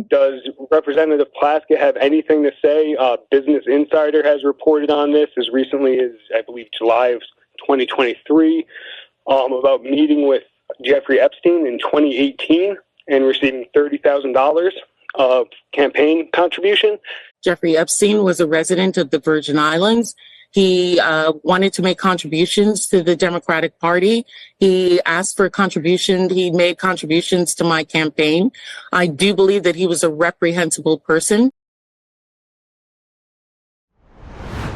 Does Representative Plaskett have anything to say? Business Insider has reported on this as recently as, I believe, July of 2023, about meeting with Jeffrey Epstein in 2018 and receiving $30,000 of campaign contribution. Jeffrey Epstein was a resident of the Virgin Islands. He wanted to make contributions to the Democratic Party. He asked for contributions. He made contributions to my campaign. I do believe that he was a reprehensible person.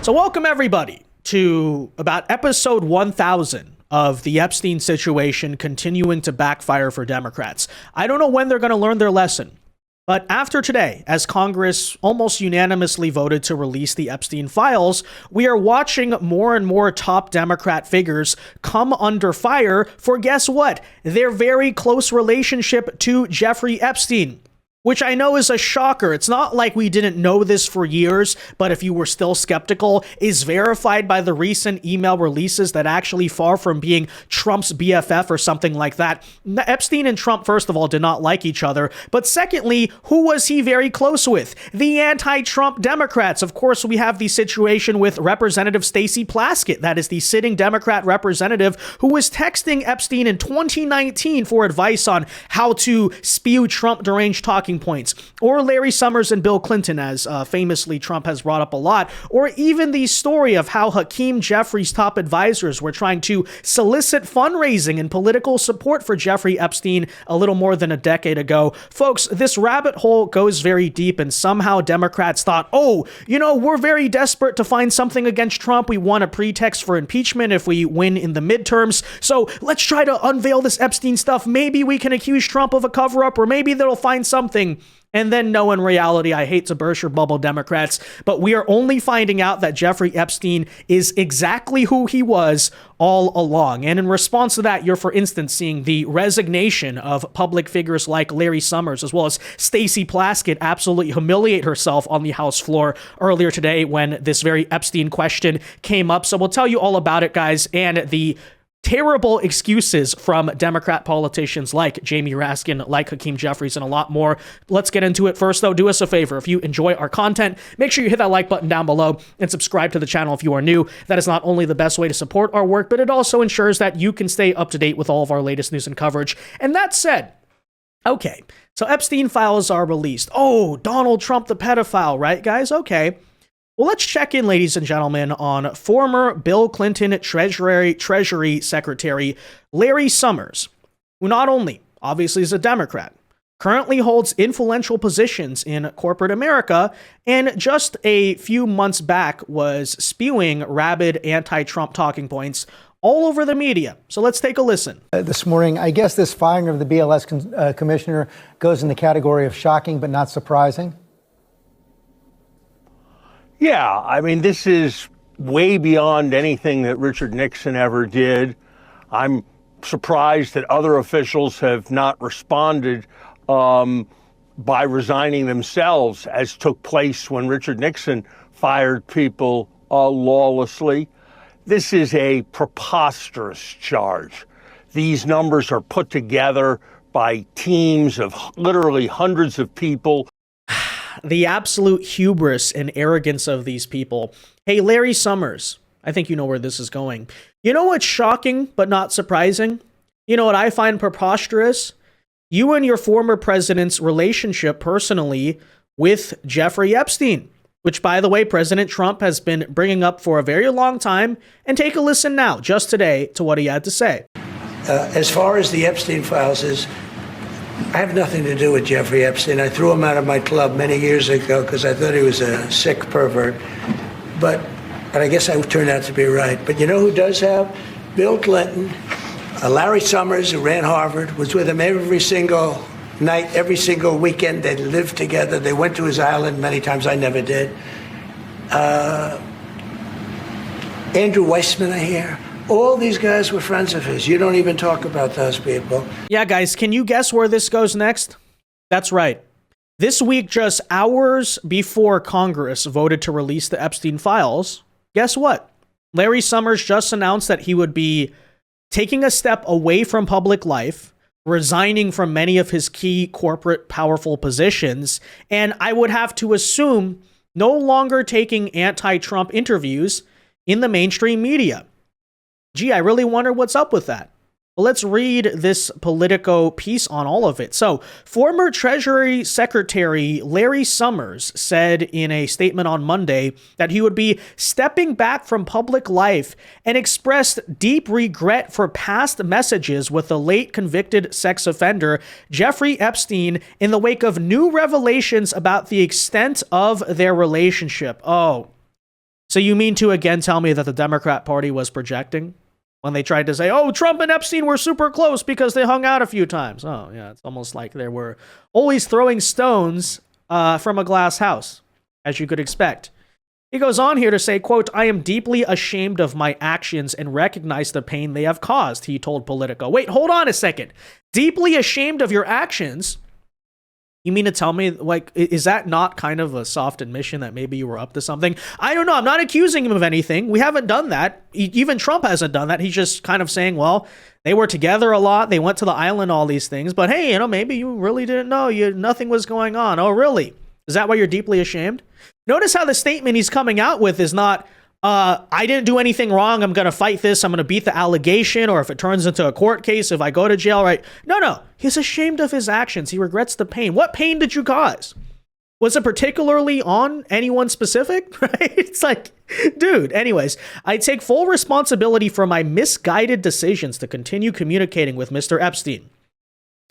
So welcome everybody to about episode 1000 of the Epstein situation continuing to backfire for Democrats. I don't know when they're going to learn their lesson. But after today, as Congress almost unanimously voted to release the Epstein files, we are watching more and more top Democrat figures come under fire for, guess what? Their very close relationship to Jeffrey Epstein, which I know is a shocker. It's not like we didn't know this for years, but if you were still skeptical, is verified by the recent email releases that actually, far from being Trump's BFF or something like that, Epstein and Trump, first of all, did not like each other. But secondly, who was he very close with? The anti-Trump Democrats. Of course, we have the situation with Representative Stacey Plaskett, that is the sitting Democrat representative who was texting Epstein in 2019 for advice on how to spew Trump deranged talking points, or Larry Summers and Bill Clinton, as famously Trump has brought up a lot, or even the story of how Hakeem Jeffrey's top advisors were trying to solicit fundraising and political support for Jeffrey Epstein a little more than a decade ago. Folks, this rabbit hole goes very deep, and somehow Democrats thought, oh, you know, we're very desperate to find something against Trump. We want a pretext for impeachment if we win in the midterms. So let's try to unveil this Epstein stuff. Maybe we can accuse Trump of a cover-up, or maybe they'll find something. And then no, in reality, I hate to burst your bubble, Democrats, but we are only finding out that Jeffrey Epstein is exactly who he was all along. And in response to that, you're, for instance, seeing the resignation of public figures like Larry Summers, as well as Stacey Plaskett absolutely humiliate herself on the House floor earlier today when this very Epstein question came up. So we'll tell you all about it, guys, and the terrible excuses from Democrat politicians like Jamie Raskin, like Hakeem Jeffries, and a lot more. Let's get into it. First, though, do us a favor. If you enjoy our content, make sure you hit that like button down below and subscribe to the channel if you are new. That is not only the best way to support our work, but it also ensures that you can stay up to date with all of our latest news and coverage. And that said, okay, so Epstein files are released. Oh, Donald Trump, the pedophile, right, guys? Okay. Well, let's check in, ladies and gentlemen, on former Bill Clinton Treasury Secretary Larry Summers, who not only obviously is a Democrat, currently holds influential positions in corporate America, and just a few months back was spewing rabid anti-Trump talking points all over the media. So let's take a listen. This morning, I guess this firing of the BLS commissioner goes in the category of shocking but not surprising. Yeah, I mean, this is way beyond anything that Richard Nixon ever did. I'm surprised that other officials have not responded by resigning themselves, as took place when Richard Nixon fired people lawlessly. This is a preposterous charge. These numbers are put together by teams of literally hundreds of people. The absolute hubris and arrogance of these people. Hey, Larry Summers, I think you know where this is going. You know what's shocking but not surprising? You know what I find preposterous? You and your former president's relationship personally with Jeffrey Epstein, which, by the way, President Trump has been bringing up for a very long time. And take a listen now, just today, to what he had to say. As far as the Epstein files is, I have nothing to do with Jeffrey Epstein. I threw him out of my club many years ago because I thought he was a sick pervert. But I guess I turned out to be right. But you know who does have? Bill Clinton, Larry Summers, who ran Harvard, was with him every single night, every single weekend. They lived together. They went to his island many times. I never did. Andrew Weissman, I hear. All these guys were friends of his. You don't even talk about those people. Yeah, guys, can you guess where this goes next? That's right. This week, just hours before Congress voted to release the Epstein files, guess what? Larry Summers just announced that he would be taking a step away from public life, resigning from many of his key corporate powerful positions, and I would have to assume no longer taking anti-Trump interviews in the mainstream media. Gee, I really wonder what's up with that. Well, let's read this Politico piece on all of it. So, former Treasury Secretary Larry Summers said in a statement on Monday that he would be stepping back from public life and expressed deep regret for past messages with the late convicted sex offender Jeffrey Epstein in the wake of new revelations about the extent of their relationship. Oh, so you mean to again tell me that the Democrat Party was projecting? When they tried to say, oh, Trump and Epstein were super close because they hung out a few times. Oh, yeah, it's almost like they were always throwing stones from a glass house, as you could expect. He goes on here to say, quote, I am deeply ashamed of my actions and recognize the pain they have caused, he told Politico. Wait, hold on a second. Deeply ashamed of your actions? You mean to tell me, like, is that not kind of a soft admission that maybe you were up to something? I don't know. I'm not accusing him of anything. We haven't done that. Even Trump hasn't done that. He's just kind of saying, well, they were together a lot. They went to the island, all these things. But hey, you know, maybe you really didn't know. Nothing was going on. Oh, really? Is that why you're deeply ashamed? Notice how the statement he's coming out with is not, I didn't do anything wrong. I'm going to fight this. I'm going to beat the allegation. Or if it turns into a court case, if I go to jail, right? No. He's ashamed of his actions. He regrets the pain. What pain did you cause? Was it particularly on anyone specific? Right? It's like, dude, anyways, I take full responsibility for my misguided decisions to continue communicating with Mr. Epstein.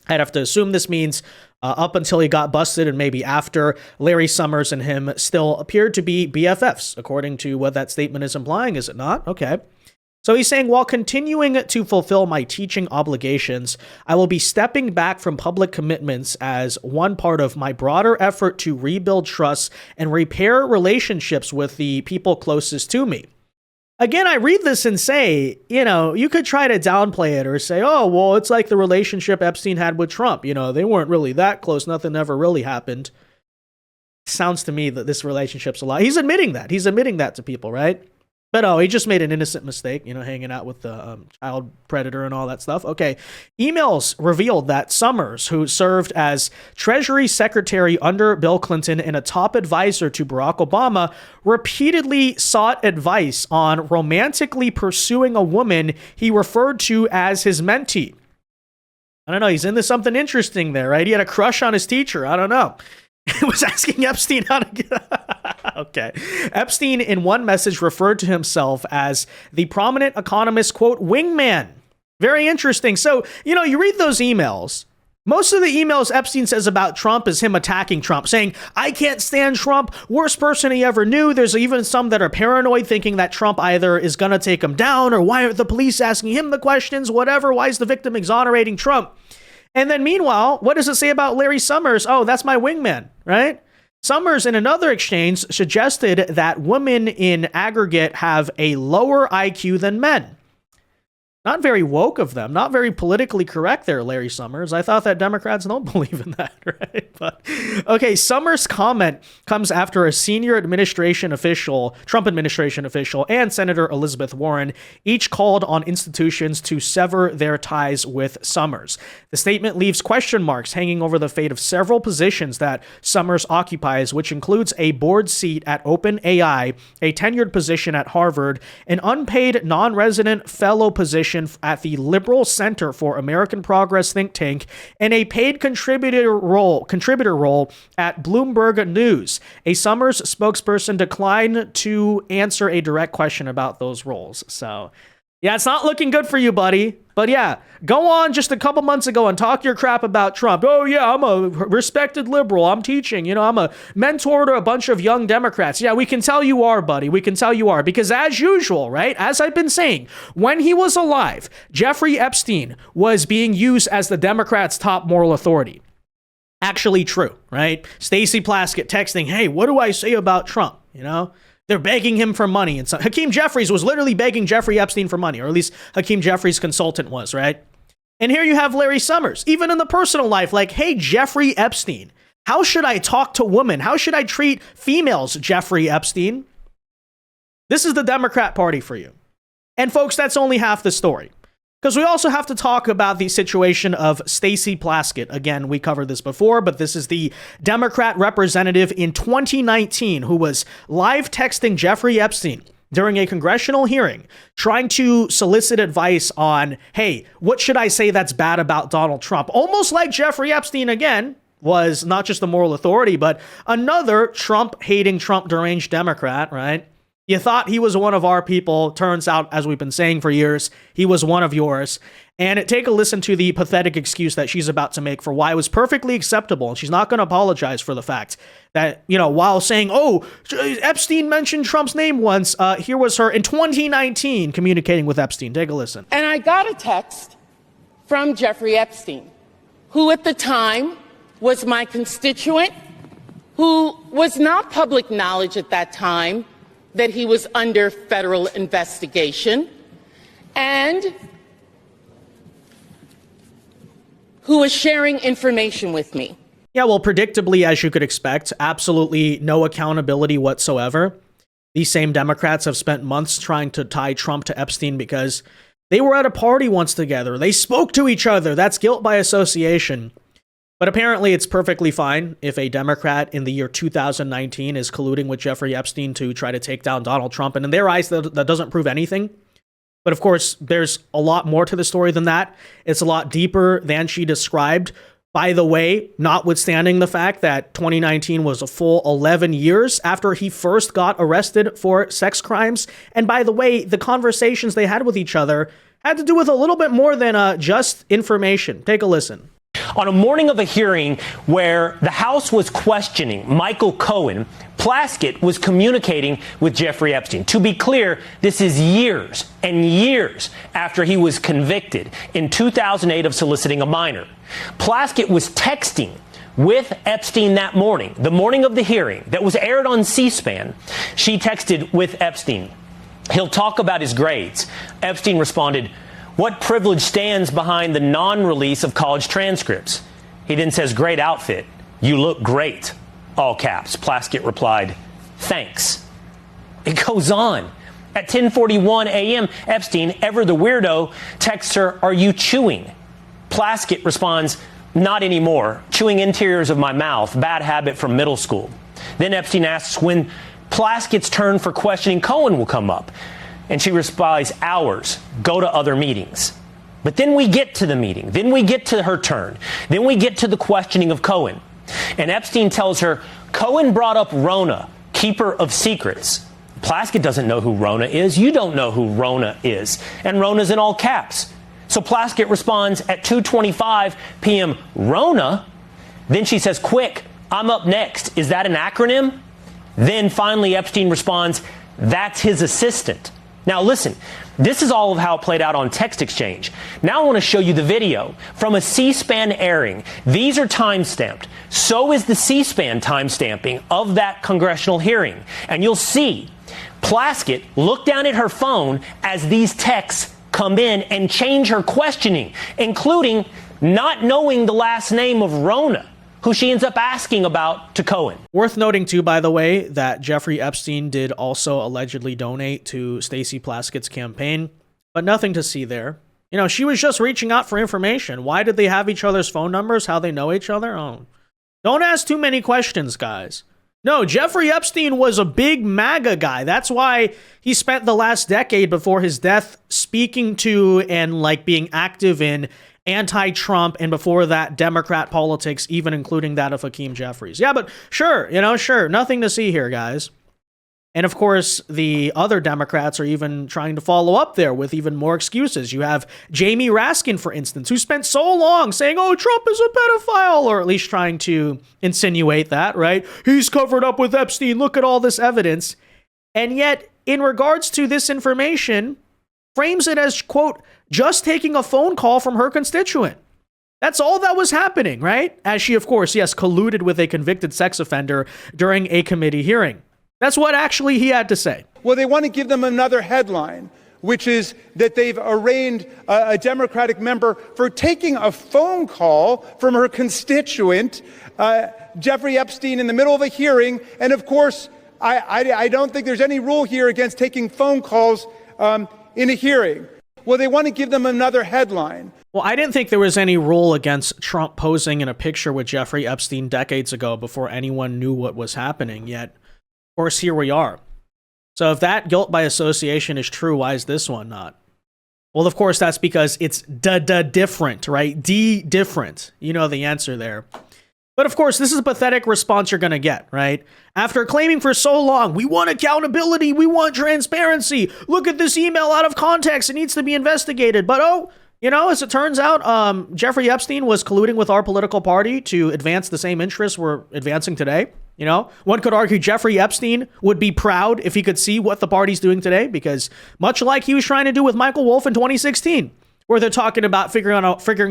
I'd have to assume this means up until he got busted and maybe after. Larry Summers and him still appeared to be BFFs, according to what that statement is implying, is it not? Okay. So he's saying, while continuing to fulfill my teaching obligations, I will be stepping back from public commitments as one part of my broader effort to rebuild trust and repair relationships with the people closest to me. Again, I read this and say, you know, you could try to downplay it or say, oh, well, it's like the relationship Epstein had with Trump. You know, they weren't really that close. Nothing ever really happened. Sounds to me that this relationship's a lie. He's admitting that. He's admitting that to people, right? But oh, he just made an innocent mistake, you know, hanging out with the child predator and all that stuff. Okay. Emails revealed that Summers, who served as Treasury Secretary under Bill Clinton and a top advisor to Barack Obama, repeatedly sought advice on romantically pursuing a woman he referred to as his mentee. I don't know. He's into something interesting there, right? He had a crush on his teacher. I don't know. He was asking Epstein how to get... Okay. Epstein, in one message, referred to himself as the prominent economist, quote, wingman. Very interesting. So, you know, you read those emails. Most of the emails Epstein says about Trump is him attacking Trump, saying, I can't stand Trump, worst person he ever knew. There's even some that are paranoid, thinking that Trump either is going to take him down or why aren't the police asking him the questions, whatever. Why is the victim exonerating Trump? And then meanwhile, what does it say about Larry Summers? Oh, that's my wingman, right? Summers, in another exchange, suggested that women in aggregate have a lower IQ than men. Not very woke of them, not very politically correct there, Larry Summers. I thought that Democrats don't believe in that, right? But okay, Summers' comment comes after a senior administration official, Trump administration official, and Senator Elizabeth Warren each called on institutions to sever their ties with Summers. The statement leaves question marks hanging over the fate of several positions that Summers occupies, which includes a board seat at OpenAI, a tenured position at Harvard, an unpaid non-resident fellow position at the Liberal Center for American Progress think tank, and a paid contributor role at Bloomberg News. A Summers spokesperson declined to answer a direct question about those roles. So, yeah, it's not looking good for you, buddy. But yeah, go on just a couple months ago and talk your crap about Trump. Oh yeah, I'm a respected liberal. I'm teaching, you know, I'm a mentor to a bunch of young Democrats. Yeah, we can tell you are, buddy. We can tell you are. Because as usual, right, as I've been saying, when he was alive, Jeffrey Epstein was being used as the Democrats' top moral authority. Actually true, right? Stacey Plaskett texting, hey, what do I say about Trump? You know? They're begging him for money. And so Hakeem Jeffries was literally begging Jeffrey Epstein for money, or at least Hakeem Jeffries' consultant was, right? And here you have Larry Summers, even in the personal life, like, hey, Jeffrey Epstein, how should I talk to women? How should I treat females, Jeffrey Epstein? This is the Democrat Party for you. And folks, that's only half the story. Because we also have to talk about the situation of Stacey Plaskett. Again, we covered this before, but this is the Democrat representative in 2019 who was live texting Jeffrey Epstein during a congressional hearing, trying to solicit advice on, hey, what should I say that's bad about Donald Trump? Almost like Jeffrey Epstein, again, was not just the moral authority, but another Trump-hating, Trump-deranged Democrat, right? You thought he was one of our people. Turns out, as we've been saying for years, he was one of yours. And take a listen to the pathetic excuse that she's about to make for why it was perfectly acceptable. And she's not going to apologize for the fact that, while saying, oh, Epstein mentioned Trump's name once, here was her in 2019 communicating with Epstein. Take a listen. And I got a text from Jeffrey Epstein, who at the time was my constituent, who was not public knowledge at that time that he was under federal investigation, and who was sharing information with me. Yeah, well, predictably, as you could expect, absolutely no accountability whatsoever. These same Democrats have spent months trying to tie Trump to Epstein because they were at a party once together. They spoke to each other. That's guilt by association. But apparently it's perfectly fine if a Democrat in the year 2019 is colluding with Jeffrey Epstein to try to take down Donald Trump. And in their eyes, that doesn't prove anything. But of course, there's a lot more to the story than that. It's a lot deeper than she described. By the way, notwithstanding the fact that 2019 was a full 11 years after he first got arrested for sex crimes. And by the way, the conversations they had with each other had to do with a little bit more than just information. Take a listen. On a morning of a hearing where the House was questioning Michael Cohen, Plaskett was communicating with Jeffrey Epstein. To be clear, this is years and years after he was convicted in 2008 of soliciting a minor. Plaskett was texting with Epstein that morning, the morning of the hearing that was aired on C-SPAN. She texted with Epstein, "He'll talk about his grades." Epstein responded, "What privilege stands behind the non-release of college transcripts?" He then says, "Great outfit. You look great." All caps. Plaskett replied, "Thanks." It goes on. At 10:41 a.m., Epstein, ever the weirdo, texts her, "Are you chewing?" Plaskett responds, "Not anymore. Chewing interiors of my mouth. Bad habit from middle school." Then Epstein asks when Plaskett's turn for questioning Cohen will come up. And she replies, "Hours. Go to other meetings." But then we get to the meeting. Then we get to her turn. Then we get to the questioning of Cohen. And Epstein tells her, "Cohen brought up Rona, keeper of secrets." Plaskett doesn't know who Rona is. You don't know who Rona is. And Rona's in all caps. So Plaskett responds at 2:25 p.m., "Rona?" Then she says, "Quick, I'm up next. Is that an acronym?" Then finally Epstein responds, "That's his assistant." Now listen, this is all of how it played out on text exchange. Now I want to show you the video from a C-SPAN airing. These are time-stamped. So is the C-SPAN time-stamping of that congressional hearing. And you'll see Plaskett look down at her phone as these texts come in and change her questioning, including not knowing the last name of Rona, who she ends up asking about to Cohen. Worth noting, too, by the way, that Jeffrey Epstein did also allegedly donate to Stacey Plaskett's campaign, but nothing to see there. She was just reaching out for information. Why did they have each other's phone numbers? How they know each other? Oh, don't ask too many questions, guys. No, Jeffrey Epstein was a big MAGA guy. That's why he spent the last decade before his death speaking to and being active in anti-Trump, and before that, Democrat politics, even including that of Hakeem Jeffries. Yeah, but sure, nothing to see here, guys. And of course, the other Democrats are even trying to follow up there with even more excuses. You have Jamie Raskin, for instance, who spent so long saying, oh, Trump is a pedophile, or at least trying to insinuate that, right? He's covered up with Epstein. Look at all this evidence. And yet, in regards to this information, frames it as, quote, just taking a phone call from her constituent. That's all that was happening, right? As she, of course, yes, colluded with a convicted sex offender during a committee hearing. That's what actually he had to say. Well, they want to give them another headline, which is that they've arraigned a Democratic member for taking a phone call from her constituent, Jeffrey Epstein, in the middle of a hearing. And of course, I don't think there's any rule here against taking phone calls in a hearing. Well, they want to give them another headline. Well, I didn't think there was any rule against Trump posing in a picture with Jeffrey Epstein decades ago before anyone knew what was happening. Yet, of course, here we are. So if that guilt by association is true, why is this one not? Well, of course, that's because it's different, right? Different. You know the answer there. But of course, this is a pathetic response you're going to get, right? After claiming for so long, we want accountability, we want transparency. Look at this email out of context. It needs to be investigated. But as it turns out, Jeffrey Epstein was colluding with our political party to advance the same interests we're advancing today. One could argue Jeffrey Epstein would be proud if he could see what the party's doing today, because much like he was trying to do with Michael Wolff in 2016, where they're talking about figuring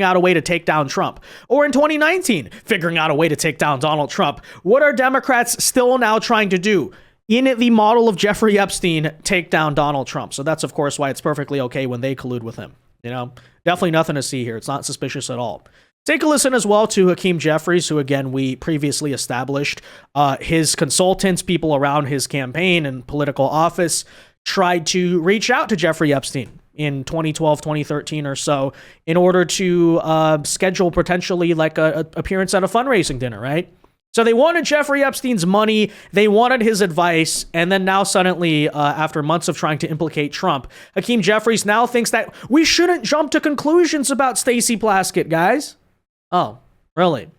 out a way to take down Trump. Or in 2019, figuring out a way to take down Donald Trump. What are Democrats still now trying to do? In the model of Jeffrey Epstein, take down Donald Trump. So that's, of course, why it's perfectly okay when they collude with him. Definitely nothing to see here. It's not suspicious at all. Take a listen as well to Hakeem Jeffries, who, again, we previously established. His consultants, people around his campaign and political office, tried to reach out to Jeffrey Epstein in 2012, 2013 or so, in order to schedule potentially like a appearance at a fundraising dinner, right? So they wanted Jeffrey Epstein's money, they wanted his advice, and then now suddenly, after months of trying to implicate Trump, Hakeem Jeffries now thinks that we shouldn't jump to conclusions about Stacey Plaskett, guys. Oh, really?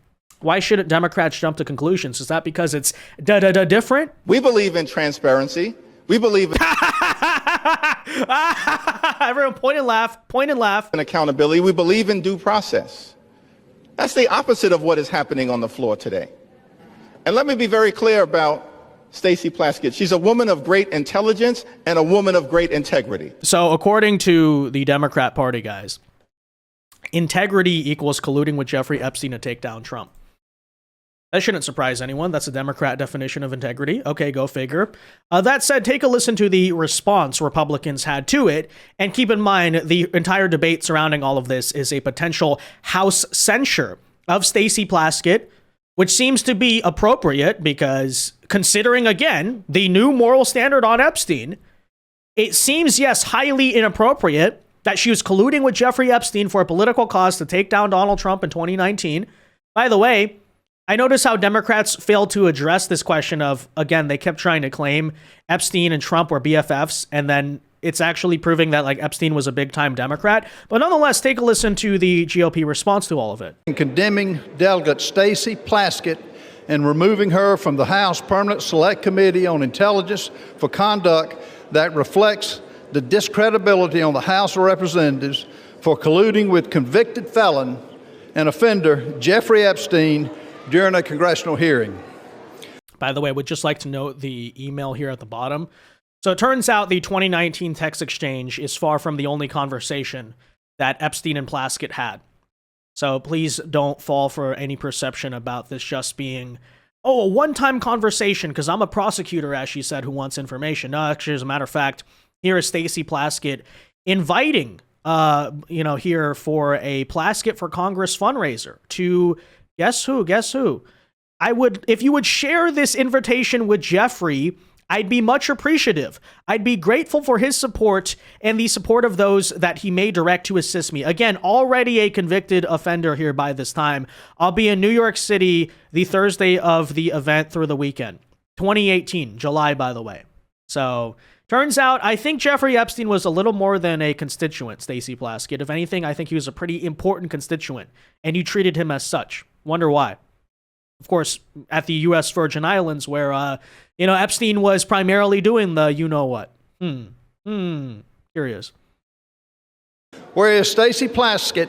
Why shouldn't Democrats jump to conclusions? Is that because it's different? We believe in transparency. We believe in everyone point and laugh. and accountability. We believe in due process. That's the opposite of what is happening on the floor today. And let me be very clear about Stacey Plaskett. She's a woman of great intelligence and a woman of great integrity. So according to the Democrat Party, guys, integrity equals colluding with Jeffrey Epstein to take down Trump. That shouldn't surprise anyone. That's a Democrat definition of integrity. Okay, go figure. That said, take a listen to the response Republicans had to it. And keep in mind, the entire debate surrounding all of this is a potential House censure of Stacey Plaskett, which seems to be appropriate because, considering, again, the new moral standard on Epstein, it seems, yes, highly inappropriate that she was colluding with Jeffrey Epstein for a political cause to take down Donald Trump in 2019. By the way, I notice how Democrats failed to address this question of, again, they kept trying to claim Epstein and Trump were BFFs, and then it's actually proving that like Epstein was a big-time Democrat. But nonetheless, take a listen to the GOP response to all of it. Condemning Delegate Stacey Plaskett and removing her from the House Permanent Select Committee on Intelligence for conduct that reflects the discredibility on the House of Representatives for colluding with convicted felon and offender Jeffrey Epstein during a congressional hearing. By the way, I would just like to note the email here at the bottom. So it turns out the 2019 text exchange is far from the only conversation that Epstein and Plaskett had. So please don't fall for any perception about this just being, a one-time conversation because I'm a prosecutor, as she said, who wants information. No, actually, as a matter of fact, here is Stacey Plaskett inviting, here for a Plaskett for Congress fundraiser to guess who? If you would share this invitation with Jeffrey, I'd be much appreciative. I'd be grateful for his support and the support of those that he may direct to assist me. Again, already a convicted offender here by this time. I'll be in New York City the Thursday of the event through the weekend. 2018, July, by the way. So turns out, I think Jeffrey Epstein was a little more than a constituent, Stacey Plaskett. If anything, I think he was a pretty important constituent, and you treated him as such. Wonder why. Of course, at the U.S. Virgin Islands, where, Epstein was primarily doing the you-know-what. Curious. Whereas Stacey Plaskett,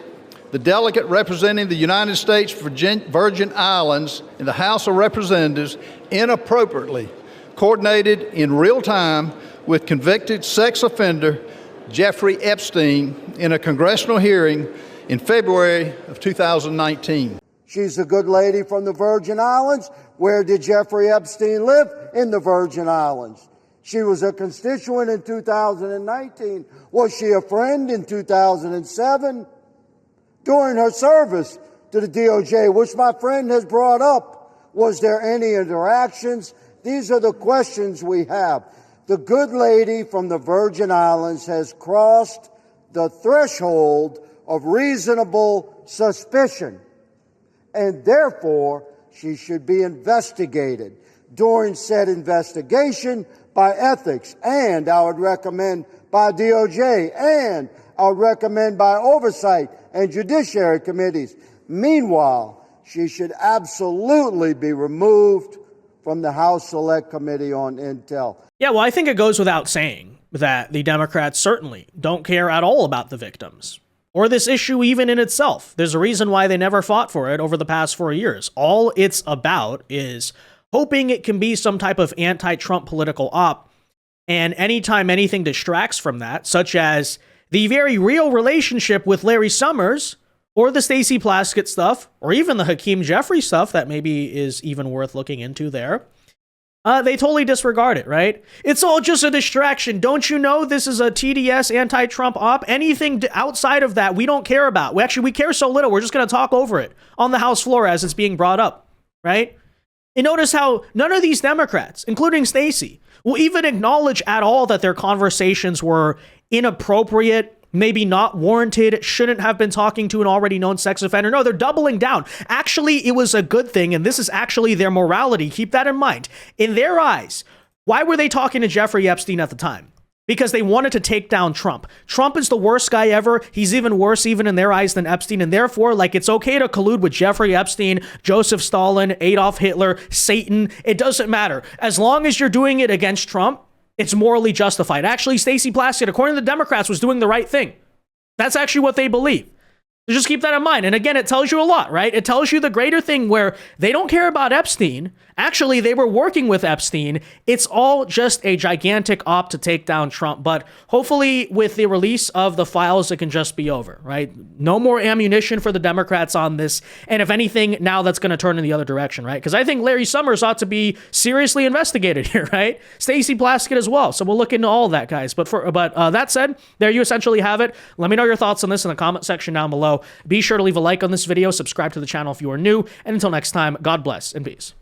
the delegate representing the United States Virgin Islands in the House of Representatives, inappropriately coordinated in real time with convicted sex offender Jeffrey Epstein in a congressional hearing in February of 2019. She's a good lady from the Virgin Islands. Where did Jeffrey Epstein live? In the Virgin Islands. She was a constituent in 2019. Was she a friend in 2007? During her service to the DOJ, which my friend has brought up, was there any interactions? These are the questions we have. The good lady from the Virgin Islands has crossed the threshold of reasonable suspicion, and therefore she should be investigated. During said investigation by ethics, and I would recommend by DOJ, and I would recommend by oversight and judiciary committees. Meanwhile, she should absolutely be removed from the House Select Committee on Intel. Yeah, well, I think it goes without saying that the Democrats certainly don't care at all about the victims or this issue even in itself. There's a reason why they never fought for it over the past 4 years. All it's about is hoping it can be some type of anti-Trump political op. And anytime anything distracts from that, such as the very real relationship with Larry Summers, or the Stacey Plaskett stuff, or even the Hakeem Jeffrey stuff that maybe is even worth looking into there, they totally disregard it, right? It's all just a distraction. Don't you know this is a TDS anti-Trump op? Anything outside of that, we don't care about. We care so little, we're just going to talk over it on the House floor as it's being brought up, right? And notice how none of these Democrats, including Stacey, will even acknowledge at all that their conversations were inappropriate, maybe not warranted, shouldn't have been talking to an already known sex offender. No, they're doubling down. Actually, it was a good thing, and this is actually their morality. Keep that in mind. In their eyes, why were they talking to Jeffrey Epstein at the time? Because they wanted to take down Trump. Trump is the worst guy ever. He's even worse even in their eyes than Epstein, and therefore, like, it's okay to collude with Jeffrey Epstein, Joseph Stalin, Adolf Hitler, Satan. It doesn't matter. As long as you're doing it against Trump, it's morally justified. Actually, Stacey Plaskett, according to the Democrats, was doing the right thing. That's actually what they believe. So just keep that in mind. And again, it tells you a lot, right? It tells you the greater thing where they don't care about Epstein. Actually, they were working with Epstein. It's all just a gigantic op to take down Trump. But hopefully with the release of the files, it can just be over, right? No more ammunition for the Democrats on this. And if anything, now that's going to turn in the other direction, right? Because I think Larry Summers ought to be seriously investigated here, right? Stacey Plaskett as well. So we'll look into all of that, guys. But that said, there you essentially have it. Let me know your thoughts on this in the comment section down below. Be sure to leave a like on this video, subscribe to the channel if you are new, and until next time, God bless and peace.